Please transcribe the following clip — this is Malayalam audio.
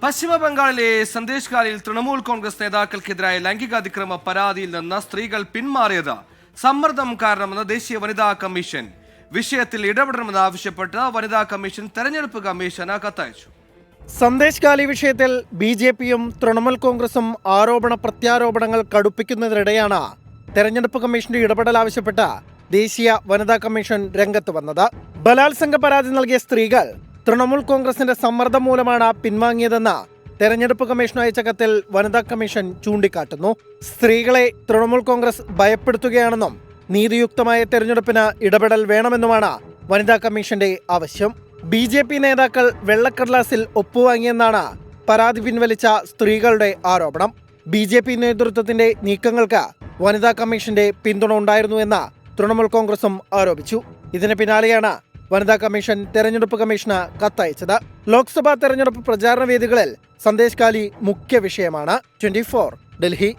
പശ്ചിമ ബംഗാളിലെ സന്ദേശ് തൃണമൂൽ കോൺഗ്രസ് നേതാക്കൾക്കെതിരായ ലൈംഗികാതിക്രമ പരാതിയിൽ നിന്ന് സ്ത്രീകൾ പിന്മാറിയത് സമ്മർദ്ദം കാരണമെന്ന് ദേശീയ വനിതാ കമ്മീഷൻ. വിഷയത്തിൽ ഇടപെടണമെന്ന് ആവശ്യപ്പെട്ട് വനിതാ കമ്മീഷൻ തെരഞ്ഞെടുപ്പ് കമ്മീഷന് കത്തയച്ചു. സന്ദേശ് കാലി വിഷയത്തിൽ ബി.ജെ.പിയും തൃണമൂൽ കോൺഗ്രസും ആരോപണ പ്രത്യാരോപണങ്ങൾ കടുപ്പിക്കുന്നതിനിടെയാണ് തെരഞ്ഞെടുപ്പ് കമ്മീഷന്റെ ഇടപെടൽ ആവശ്യപ്പെട്ട ദേശീയ വനിതാ കമ്മീഷൻ രംഗത്ത് വന്നത്. ബലാത്സംഗ പരാതി നൽകിയ സ്ത്രീകൾ തൃണമൂൽ കോൺഗ്രസിന്റെ സമ്മർദ്ദം മൂലമാണ് പിൻവാങ്ങിയതെന്ന് തെരഞ്ഞെടുപ്പ് കമ്മീഷൻ അയച്ച കത്തിൽ വനിതാ കമ്മീഷൻ ചൂണ്ടിക്കാട്ടുന്നു. സ്ത്രീകളെ തൃണമൂൽ കോൺഗ്രസ് ഭയപ്പെടുത്തുകയാണെന്നും നീതിയുക്തമായ തെരഞ്ഞെടുപ്പിന് ഇടപെടൽ വേണമെന്നുമാണ് വനിതാ കമ്മീഷന്റെ ആവശ്യം. ബി.ജെ.പി നേതാക്കൾ വെള്ളക്കടലാസിൽ ഒപ്പുവാങ്ങിയെന്നാണ് പരാതി പിൻവലിച്ച സ്ത്രീകളുടെ ആരോപണം. ബി.ജെ.പി നേതൃത്വത്തിന്റെ നീക്കങ്ങൾക്ക് വനിതാ കമ്മീഷന്റെ പിന്തുണ ഉണ്ടായിരുന്നുവെന്ന് തൃണമൂൽ കോൺഗ്രസും ആരോപിച്ചു. ഇതിന് പിന്നാലെയാണ് വനിതാ കമ്മീഷൻ തെരഞ്ഞെടുപ്പ് കമ്മീഷന് കത്തയച്ചത്. ലോക്സഭാ തെരഞ്ഞെടുപ്പ് പ്രചാരണ വേദികളിൽ സന്ദേശ് കാലി മുഖ്യ വിഷയമാണ്. 24 ഡൽഹി.